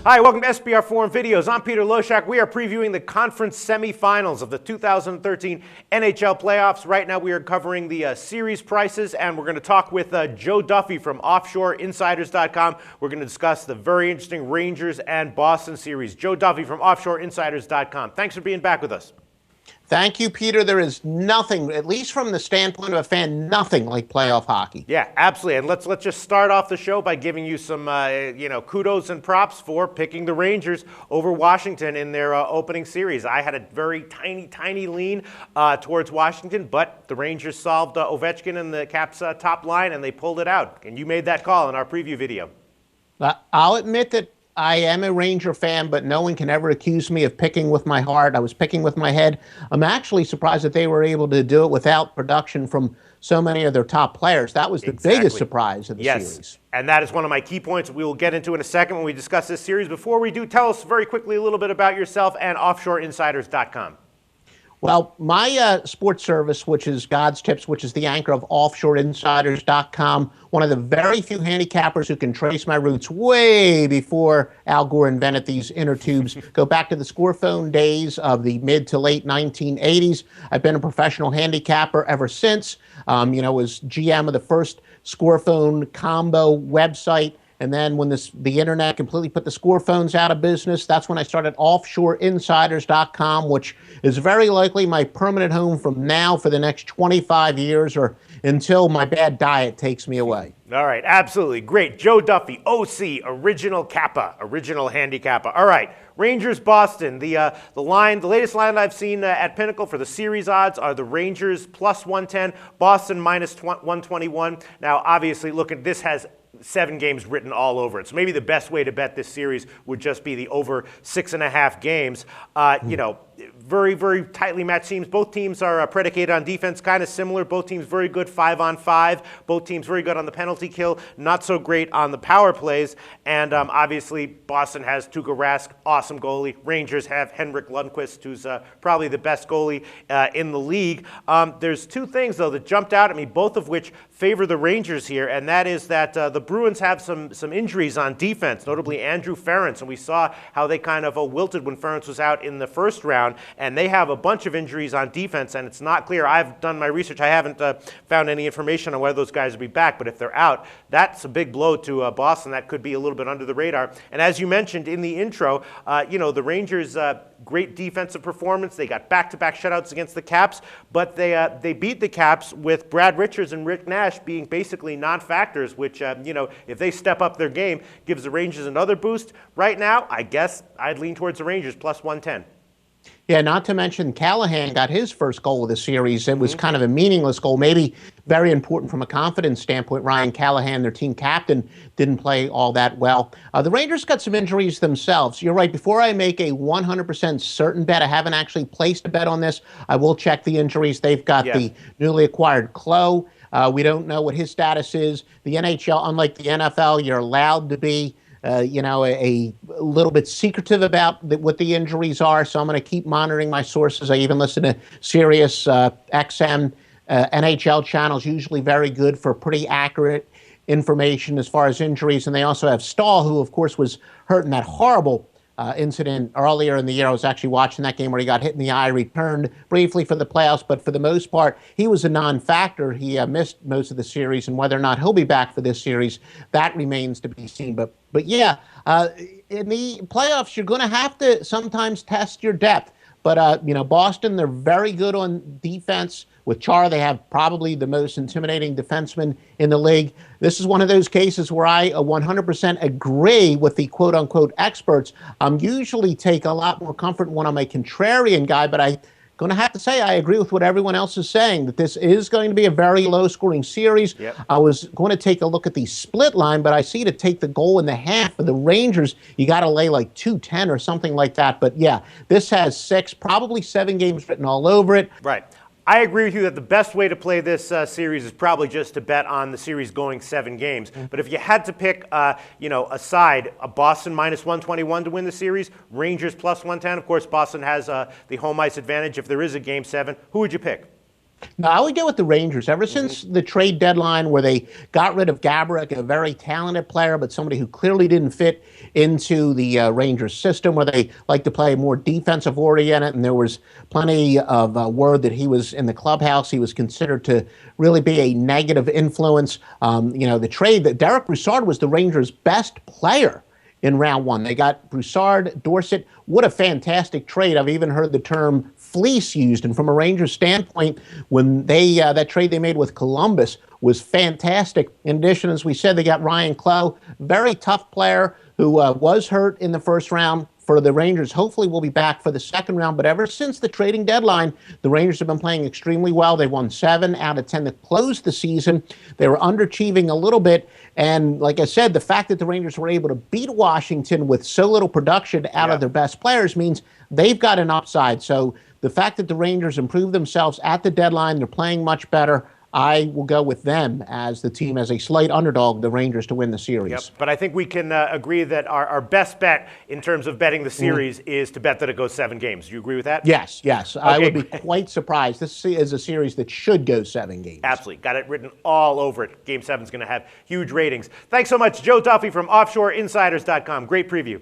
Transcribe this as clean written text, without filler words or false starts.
Hi, welcome to SBR Forum Videos. I'm Peter Loshak. We are previewing the conference semifinals of the 2013 NHL Playoffs. Right now we are covering the series prices, and we're going to talk with Joe Duffy from OffshoreInsiders.com. We're going to discuss the very interesting Rangers and Boston series. Joe Duffy from OffshoreInsiders.com. Thanks for being back with us. Thank you, Peter. There is nothing, at least from the standpoint of a fan, nothing like playoff hockey. Yeah, absolutely. And let's just start off the show by giving you some, kudos and props for picking the Rangers over Washington in their opening series. I had a very tiny lean towards Washington, but the Rangers solved Ovechkin and the Caps' top line, and they pulled it out. And you made that call in our preview video. I'll admit that I am a Ranger fan, but no one can ever accuse me of picking with my heart. I was picking with my head. I'm actually surprised that they were able to do it without production from so many of their top players. That was the biggest surprise of the series. And that is one of my key points we will get into in a second when we discuss this series. Before we do, tell us very quickly a little bit about yourself and OffshoreInsiders.com. Well, my sports service, which is God's Tips, which is the anchor of OffshoreInsiders.com, one of the very few handicappers who can trace my roots way before Al Gore invented these inner tubes, go back to the scorephone days of the mid to late 1980s. I've been a professional handicapper ever since. Was GM of the first scorephone combo website. And then when the internet completely put the score phones out of business, that's when I started OffshoreInsiders.com, which is very likely my permanent home from now for the next 25 years or until my bad diet takes me away. All right, absolutely. Great. Joe Duffy, OC, original Kappa, original handicapper. All right, Rangers, Boston. The latest line I've seen at Pinnacle for the series odds are the Rangers plus 110, Boston minus 121. Now, obviously, this has 7 games written all over it. So maybe the best way to bet this series would just be the over 6.5 games. Very, very tightly matched teams. Both teams are predicated on defense, kind of similar. Both teams very good 5-on-5. Both teams very good on the penalty kill, not so great on the power plays. And obviously, Boston has Tuukka Rask, awesome goalie. Rangers have Henrik Lundqvist, who's probably the best goalie in the league. There's 2 things, though, that jumped out at me, both of which favor the Rangers here, and that is that the Bruins have some injuries on defense, notably Andrew Ference, and we saw how they kind of wilted when Ference was out in the first round, and they have a bunch of injuries on defense, and it's not clear. I've done my research. I haven't found any information on whether those guys will be back, but if they're out, that's a big blow to Boston. That could be a little bit under the radar. And as you mentioned in the intro, the Rangers' great defensive performance. They got back-to-back shutouts against the Caps, but they beat the Caps with Brad Richards and Rick Nash being basically non-factors, which, if they step up their game, gives the Rangers another boost. Right now, I guess I'd lean towards the Rangers plus 110. Yeah, not to mention Callahan got his first goal of the series. It was kind of a meaningless goal, maybe very important from a confidence standpoint. Ryan Callahan, their team captain, didn't play all that well. The Rangers got some injuries themselves. You're right. Before I make a 100% certain bet, I haven't actually placed a bet on this. I will check the injuries. They've got the newly acquired Clough. We don't know what his status is. The NHL, unlike the NFL, you're allowed to be a little bit secretive about what the injuries are, so I'm going to keep monitoring my sources. I even listen to Sirius XM NHL channels, usually very good for pretty accurate information as far as injuries. And they also have Stahl, who, of course, was hurt in that horrible incident earlier in the year. I was actually watching that game where he got hit in the eye, returned briefly for the playoffs, but for the most part, he was a non-factor. He missed most of the series, and whether or not he'll be back for this series, that remains to be seen. But yeah, in the playoffs, you're going to have to sometimes test your depth. But, Boston, they're very good on defense. With Chara, they have probably the most intimidating defenseman in the league. This is one of those cases where I 100% agree with the quote-unquote experts. Usually take a lot more comfort when I'm a contrarian guy, but I'm going to have to say I agree with what everyone else is saying, that this is going to be a very low-scoring series. Yep. I was going to take a look at the split line, but I see to take the goal in the half for the Rangers, you got to lay like 210 or something like that. But yeah, this has 6, probably 7 games written all over it. Right. I agree with you that the best way to play this series is probably just to bet on the series going 7 games. But if you had to pick, a side, a Boston minus 121 to win the series, Rangers plus 110. Of course, Boston has the home ice advantage if there is a Game 7. Who would you pick? No, I would go with the Rangers. Ever since the trade deadline where they got rid of Gaborik, a very talented player, but somebody who clearly didn't fit into the Rangers system where they like to play more defensive oriented, and there was plenty of word that he was in the clubhouse. He was considered to really be a negative influence. The trade that Derek Broussard was the Rangers' best player in round one. They got Broussard, Dorsett. What a fantastic trade. I've even heard the term fleece used. And from a Rangers standpoint, when they that trade they made with Columbus was fantastic. In addition, as we said, they got Ryan Clough, very tough player who was hurt in the first round for the Rangers. Hopefully will be back for the second round. But ever since the trading deadline, the Rangers have been playing extremely well. They won 7 out of 10 to close the season. They were underachieving a little bit. And like I said, the fact that the Rangers were able to beat Washington with so little production out of their best players means they've got an upside. So the fact that the Rangers improved themselves at the deadline, they're playing much better. I will go with them as the team, as a slight underdog, the Rangers, to win the series. Yep, but I think we can agree that our best bet in terms of betting the series is to bet that it goes 7 games. Do you agree with that? Yes. Okay. I would be quite surprised. This is a series that should go 7 games. Absolutely. Got it written all over it. Game 7 is going to have huge ratings. Thanks so much, Joe Duffy from OffshoreInsiders.com. Great preview.